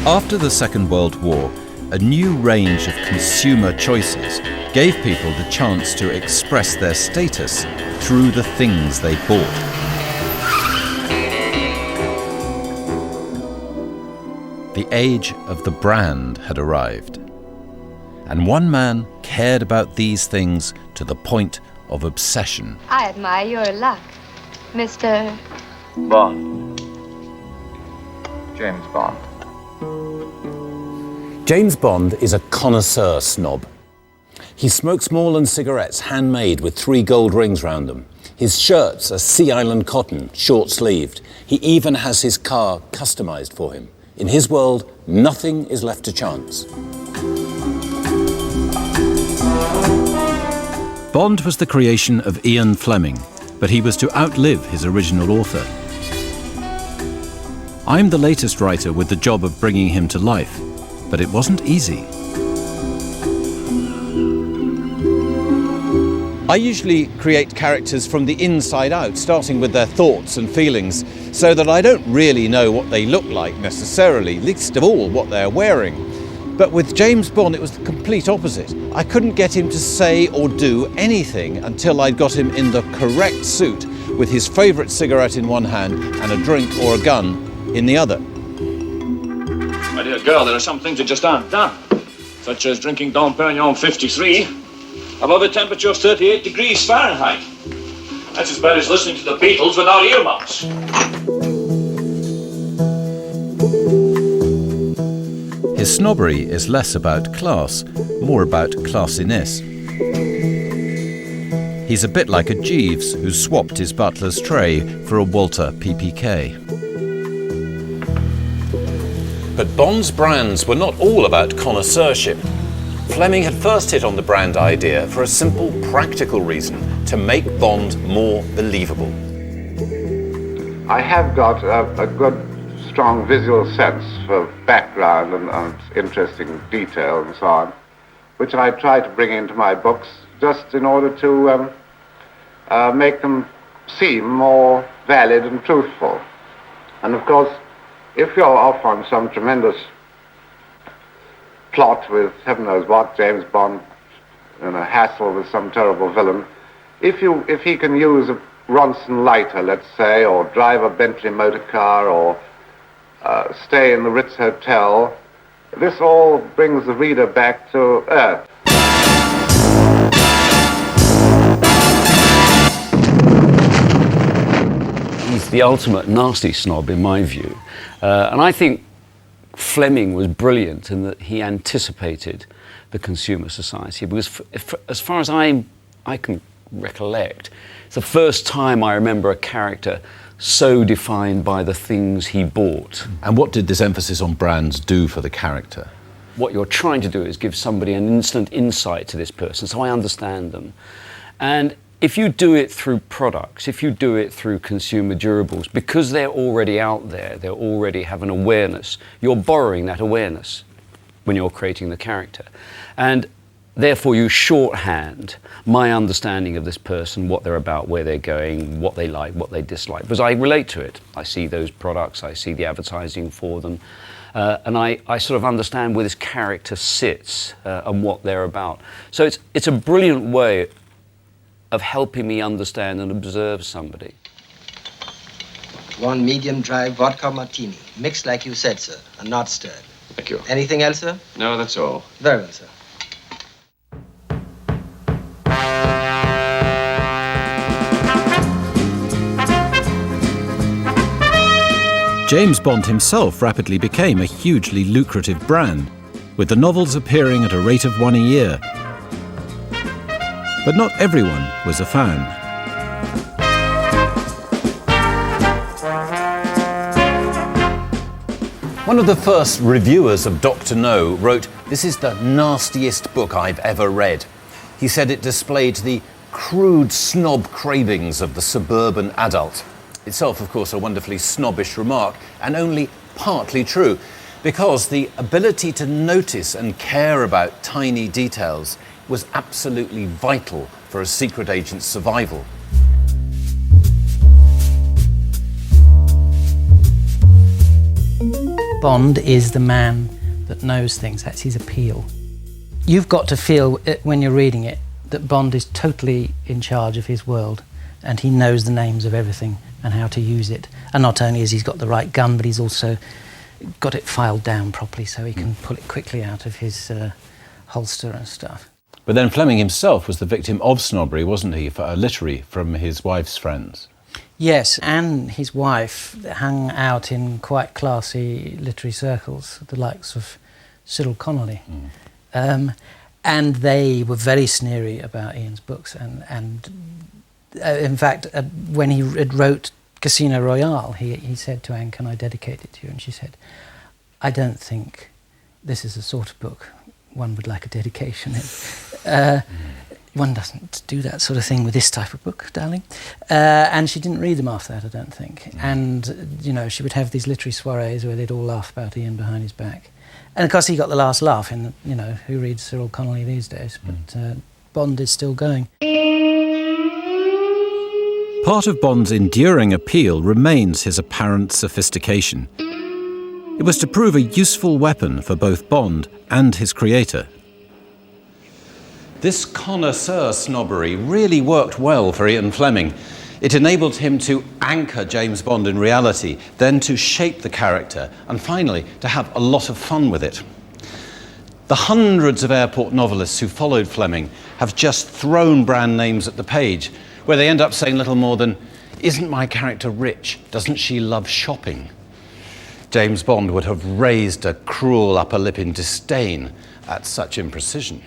After the Second World War, a new range of consumer choices gave people the chance to express their status through the things they bought. The age of the brand had arrived, and one man cared about these things to the point of obsession. I admire your luck, Mr. Bond. James Bond. James Bond is a connoisseur snob. He smokes Moreland cigarettes handmade with 3 gold rings round them. His shirts are Sea Island cotton, short-sleeved. He even has his car customised for him. In his world, nothing is left to chance. Bond was the creation of Ian Fleming, but he was to outlive his original author. I'm the latest writer with the job of bringing him to life, but it wasn't easy. I usually create characters from the inside out, starting with their thoughts and feelings, so that I don't really know what they look like necessarily, least of all what they're wearing. But with James Bond, it was the complete opposite. I couldn't get him to say or do anything until I'd got him in the correct suit, with his favourite cigarette in one hand and a drink or a gun in the other. My dear girl, there are some things that just aren't done, such as drinking Dom Perignon 53 above a temperature of 38 degrees Fahrenheit. That's as bad as listening to the Beatles without earmuffs. His snobbery is less about class, more about classiness. He's a bit like a Jeeves who swapped his butler's tray for a Walter PPK. But Bond's brands were not all about connoisseurship. Fleming had first hit on the brand idea for a simple, practical reason: to make Bond more believable. I have got a good, strong visual sense for background and interesting detail and so on, which I try to bring into my books just in order to make them seem more valid and truthful. And of course, if you're off on some tremendous plot with heaven knows what, James Bond in a hassle with some terrible villain, if he can use a Ronson lighter, let's say, or drive a Bentley motor car, or stay in the Ritz Hotel, this all brings the reader back to earth. He's the ultimate nasty snob in my view. And I think Fleming was brilliant in that he anticipated the consumer society, because as far as I can recollect, it's the first time I remember a character so defined by the things he bought. And what did this emphasis on brands do for the character? What you're trying to do is give somebody an instant insight to this person, so I understand them. And if you do it through products, if you do it through consumer durables, because they're already out there, they already have an awareness, you're borrowing that awareness when you're creating the character. And therefore you shorthand my understanding of this person, what they're about, where they're going, what they like, what they dislike, because I relate to it. I see those products, I see the advertising for them, and I sort of understand where this character sits and what they're about. So it's a brilliant way of helping me understand and observe somebody. 1 medium dry vodka martini, mixed like you said, sir, and not stirred. Thank you. Anything else, sir? No, that's all. Very well, sir. James Bond himself rapidly became a hugely lucrative brand, with the novels appearing at a rate of 1 a year. But not everyone was a fan. One of the first reviewers of Dr. No wrote, "This is the nastiest book I've ever read." He said it displayed the crude snob cravings of the suburban adult. Itself, of course, a wonderfully snobbish remark, and only partly true, because the ability to notice and care about tiny details was absolutely vital for a secret agent's survival. Bond is the man that knows things. That's his appeal. You've got to feel when you're reading it that Bond is totally in charge of his world, and he knows the names of everything and how to use it. And not only has he got the right gun, but he's also got it filed down properly so he can pull it quickly out of his holster and stuff. But then Fleming himself was the victim of snobbery, wasn't he, literally from his wife's friends? Yes, and his wife hung out in quite classy literary circles, the likes of Cyril Connolly. And they were very sneery about Ian's books. And in fact, when he wrote Casino Royale, he said to Anne, "Can I dedicate it to you?" And she said, "I don't think this is the sort of book one would like a dedication in. One doesn't do that sort of thing with this type of book, darling." And she didn't read them after that, I don't think. And, you know, she would have these literary soirees where they'd all laugh about Ian behind his back. And, of course, he got the last laugh in, you know, who reads Cyril Connolly these days? But Bond is still going. Part of Bond's enduring appeal remains his apparent sophistication. It was to prove a useful weapon for both Bond and his creator. This connoisseur snobbery really worked well for Ian Fleming. It enabled him to anchor James Bond in reality, then to shape the character, and finally to have a lot of fun with it. The hundreds of airport novelists who followed Fleming have just thrown brand names at the page, where they end up saying little more than, "Isn't my character rich? Doesn't she love shopping?" James Bond would have raised a cruel upper lip in disdain at such imprecision.